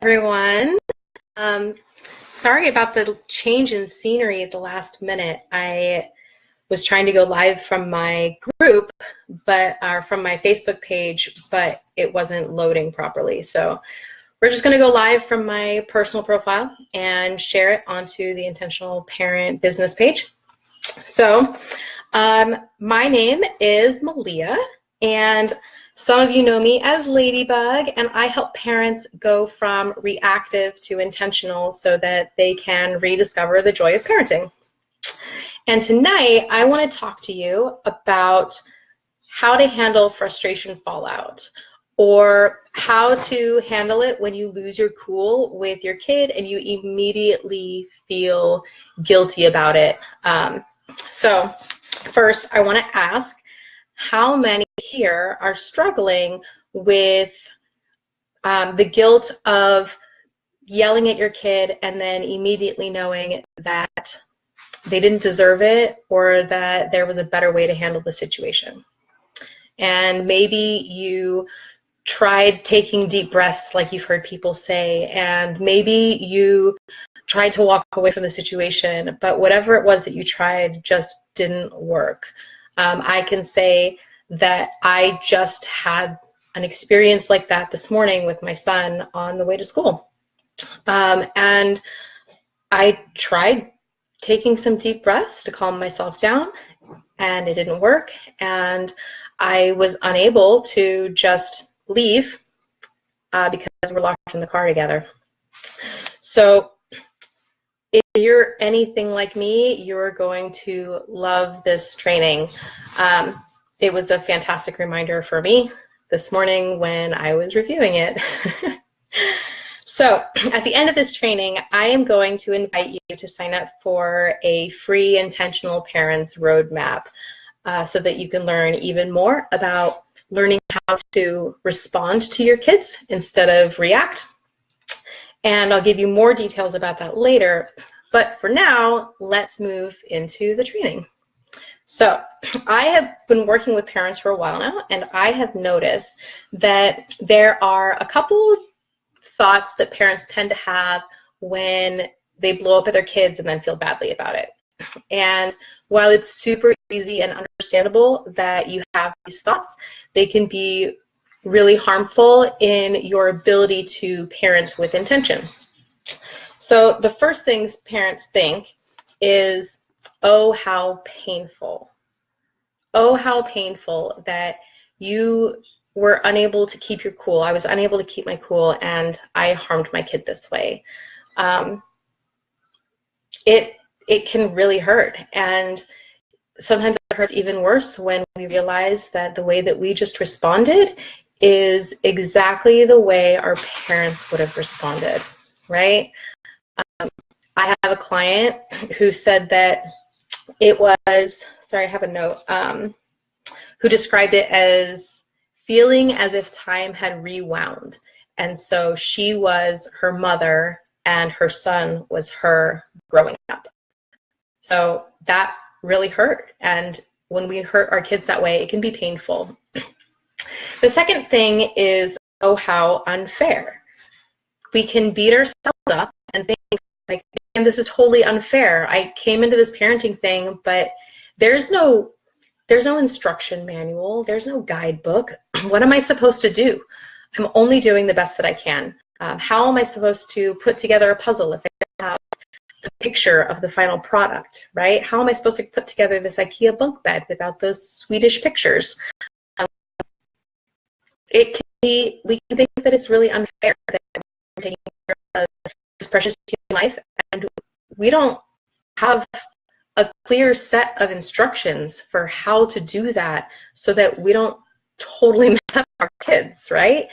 everyone. Sorry about the change in scenery at the last minute. I was trying to go live from my group, or from my Facebook page, but it wasn't loading properly. So we're just going to go live from my personal profile and share it onto the Intentional Parent business page. So my name is Malia, and some of you know me as Ladybug, and I help parents go from reactive to intentional so that they can rediscover the joy of parenting. And tonight, I want to talk to you about how to handle frustration fallout, or how to handle it when you lose your cool with your kid and you immediately feel guilty about it. So first, I want to ask, how many here are struggling with the guilt of yelling at your kid and then immediately knowing that they didn't deserve it, or that there was a better way to handle the situation? And maybe you tried taking deep breaths like you've heard people say, and maybe you tried to walk away from the situation, but whatever it was that you tried just didn't work. I can say that I just had an experience like that this morning with my son on the way to school. And I tried taking some deep breaths to calm myself down, and it didn't work. And I was unable to just leave because we're locked in the car together. So if you're anything like me, you're going to love this training. It was a fantastic reminder for me this morning when I was reviewing it. So at the end of this training, I am going to invite you to sign up for a free Intentional Parents Roadmap so that you can learn even more about learning how to respond to your kids instead of react. And I'll give you more details about that later. But for now, let's move into the training. So I have been working with parents for a while now, and I have noticed that there are a couple thoughts that parents tend to have when they blow up at their kids and then feel badly about it. And while it's super easy and understandable that you have these thoughts, they can be really harmful in your ability to parent with intention. So the first things parents think is, oh, how painful. Oh, how painful that you were unable to keep your cool. I was unable to keep my cool, and I harmed my kid this way. It can really hurt, and sometimes it hurts even worse when we realize that the way that we just responded is exactly the way our parents would have responded, right? I have a client who said that it was, sorry, I have a note, who described it as feeling as if time had rewound. And so she was her mother and her son was her growing up. So that really hurt. And when we hurt our kids that way, it can be painful. The second thing is, oh, how unfair. We can beat ourselves up and think, like, man, this is totally unfair. I came into this parenting thing, but there's no instruction manual. There's no guidebook. What am I supposed to do? I'm only doing the best that I can. How am I supposed to put together a puzzle if I don't have the picture of the final product, right? How am I supposed to put together this IKEA bunk bed without those Swedish pictures? It can be, we can think that it's really unfair that we're taking care of this precious human life, and we don't have a clear set of instructions for how to do that so that we don't totally mess up our kids, right?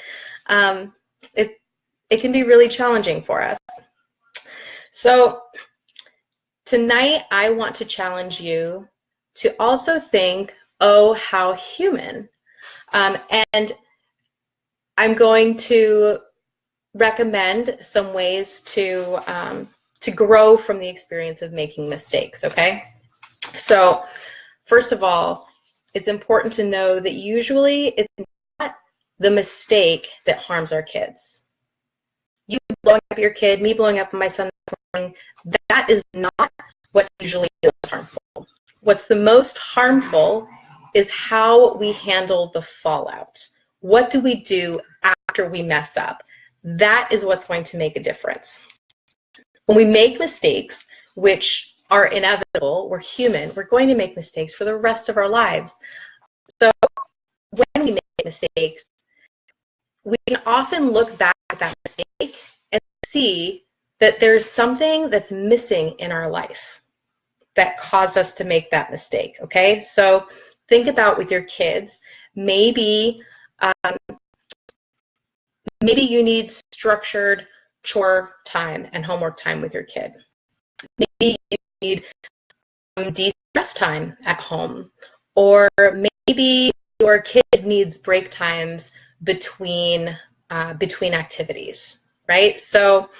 It can be really challenging for us. So tonight, I want to challenge you to also think, oh, how human. And I'm going to recommend some ways to grow from the experience of making mistakes, okay? So first of all, it's important to know that usually it's not the mistake that harms our kids. You at your kid, me blowing up my son this morning, that is not what's usually the most harmful. What's the most harmful is how we handle the fallout. What do we do after we mess up? That is what's going to make a difference. When we make mistakes, which are inevitable, we're human, we're going to make mistakes for the rest of our lives. So when we make mistakes, we can often look back at that mistake and see that there's something that's missing in our life that caused us to make that mistake, okay? So think about with your kids, maybe you need structured chore time and homework time with your kid. Maybe you need de-stress time at home, or maybe your kid needs break times between activities, right? So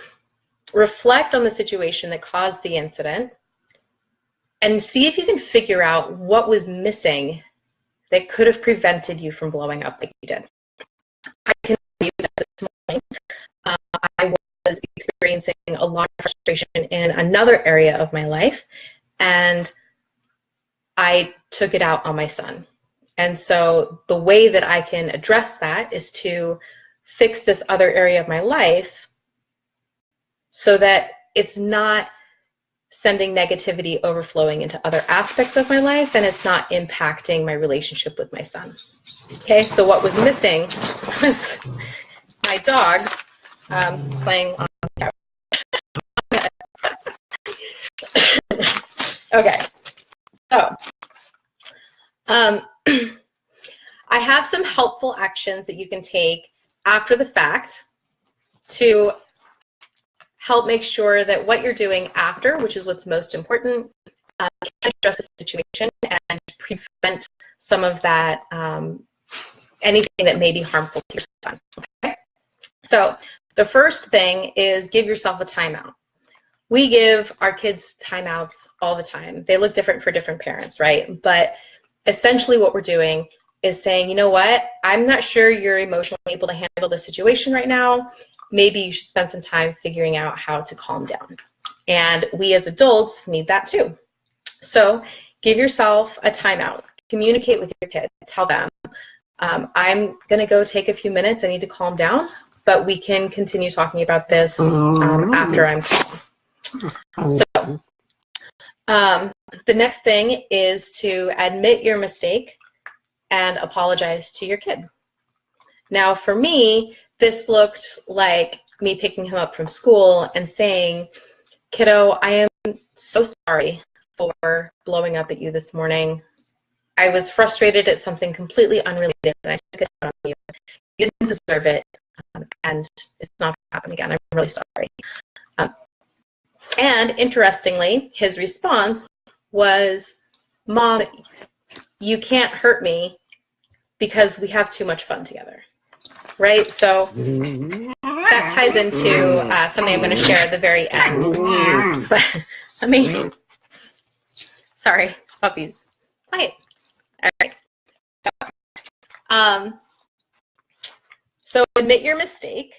reflect on the situation that caused the incident and see if you can figure out what was missing that could have prevented you from blowing up like you did. I can tell you that this morning I was experiencing a lot of frustration in another area of my life, and I took it out on my son. And so the way that I can address that is to fix this other area of my life so that it's not sending negativity overflowing into other aspects of my life, and it's not impacting my relationship with my son. Okay, so what was missing was my dogs playing on the couch. Okay, so I have some helpful actions that you can take after the fact to help make sure that what you're doing after, which is what's most important, can address the situation and prevent some of that, anything that may be harmful to your son. Okay? So the first thing is give yourself a timeout. We give our kids timeouts all the time. They look different for different parents, right? But essentially what we're doing is saying, you know what, I'm not sure you're emotionally able to handle the situation right now. Maybe you should spend some time figuring out how to calm down. And we as adults need that too. So give yourself a timeout. Communicate with your kid. Tell them, I'm going to go take a few minutes. I need to calm down, but we can continue talking about this after I'm calm. So the next thing is to admit your mistake and apologize to your kid. Now for me, this looked like me picking him up from school and saying, kiddo, I am so sorry for blowing up at you this morning. I was frustrated at something completely unrelated and I took it out on you. You didn't deserve it, and it's not going to happen again. I'm really sorry. And interestingly, his response was, Mom, you can't hurt me because we have too much fun together. Right? So that ties into something I'm going to share at the very end. But let me, sorry, puppies, quiet. All right. So admit your mistake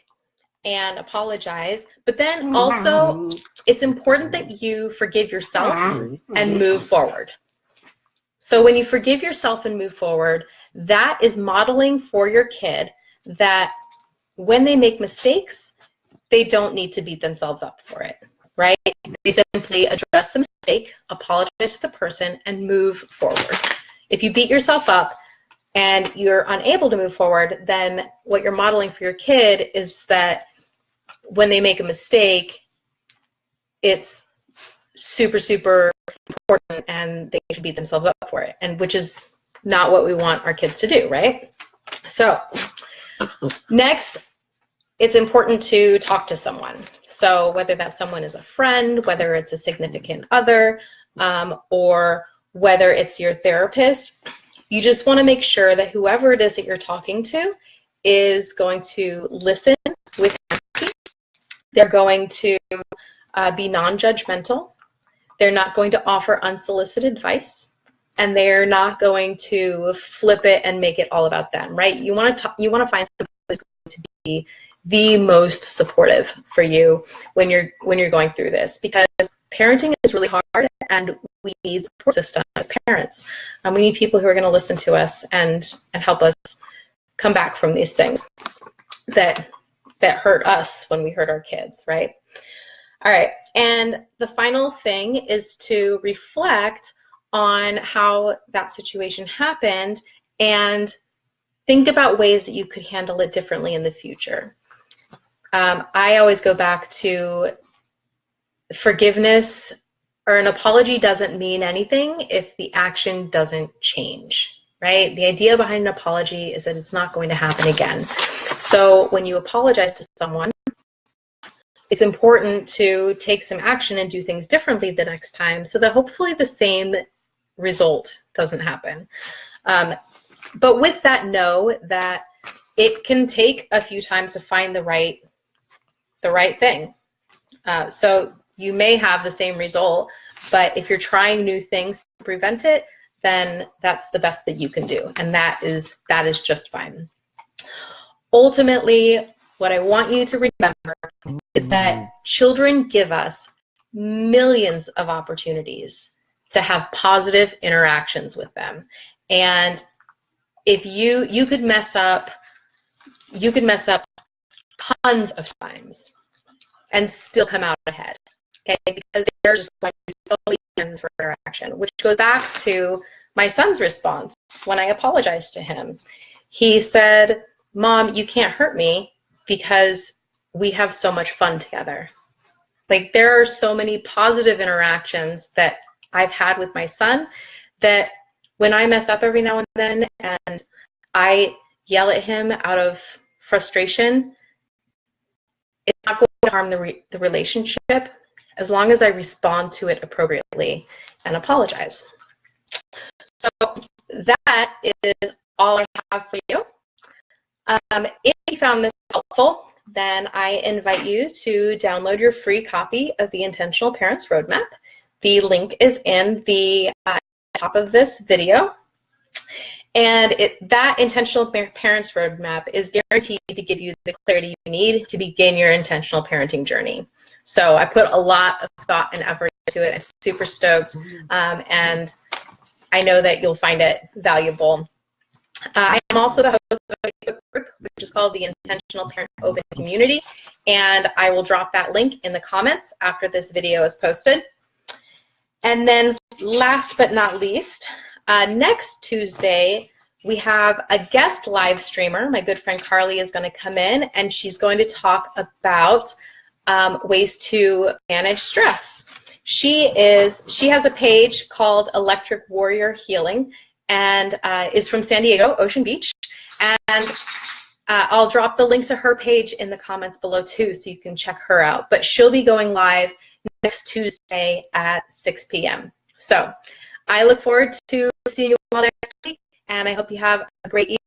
and apologize, but then also it's important that you forgive yourself and move forward. So when you forgive yourself and move forward, that is modeling for your kid that when they make mistakes, they don't need to beat themselves up for it, right? They simply address the mistake, apologize to the person, and move forward. If you beat yourself up and you're unable to move forward, then what you're modeling for your kid is that when they make a mistake, it's super, super important and they should beat themselves up for it, and which is not what we want our kids to do, right? So next, it's important to talk to someone. So whether that someone is a friend, whether it's a significant other, or whether it's your therapist, you just want to make sure that whoever it is that you're talking to is going to listen with empathy. They're going to be non-judgmental. They're not going to offer unsolicited advice, and they're not going to flip it and make it all about them, right? You want to find someone who's going to be the most supportive for you when you're going through this, because parenting is really hard and we need support system as parents. We need people who are going to listen to us and help us come back from these things that hurt us when we hurt our kids, right? All right, and the final thing is to reflect on how that situation happened and think about ways that you could handle it differently in the future. I always go back to forgiveness, or an apology doesn't mean anything if the action doesn't change, right? The idea behind an apology is that it's not going to happen again. So when you apologize to someone, it's important to take some action and do things differently the next time so that hopefully the same result doesn't happen. But with that, know that it can take a few times to find the right thing. So you may have the same result, but if you're trying new things to prevent it, then that's the best that you can do, and that is just fine. Ultimately, what I want you to remember is that children give us millions of opportunities to have positive interactions with them. And if you could mess up tons of times and still come out ahead, okay? Because there's just going to be so many chances for interaction, which goes back to my son's response when I apologized to him. He said, "Mom, you can't hurt me because we have so much fun together." Like, there are so many positive interactions that I've had with my son that when I mess up every now and then and I yell at him out of frustration, it's not going to harm the relationship as long as I respond to it appropriately and apologize. So that is all I have for you. If you found this helpful, then I invite you to download your free copy of the Intentional Parents Roadmap. The link is in the top of this video. And that Intentional Parents Roadmap is guaranteed to give you the clarity you need to begin your intentional parenting journey. So I put a lot of thought and effort into it. I'm super stoked, and I know that you'll find it valuable. I am also the host of a Facebook group, which is called the Intentional Parent Open Community, and I will drop that link in the comments after this video is posted. And then last but not least, next Tuesday, we have a guest live streamer. My good friend Carly is going to come in, and she's going to talk about ways to manage stress. She has a page called Electric Warrior Healing, and is from San Diego, Ocean Beach. And I'll drop the link to her page in the comments below too, so you can check her out. But she'll be going live next Tuesday at 6 p.m. So I look forward to seeing you all next week, and I hope you have a great evening.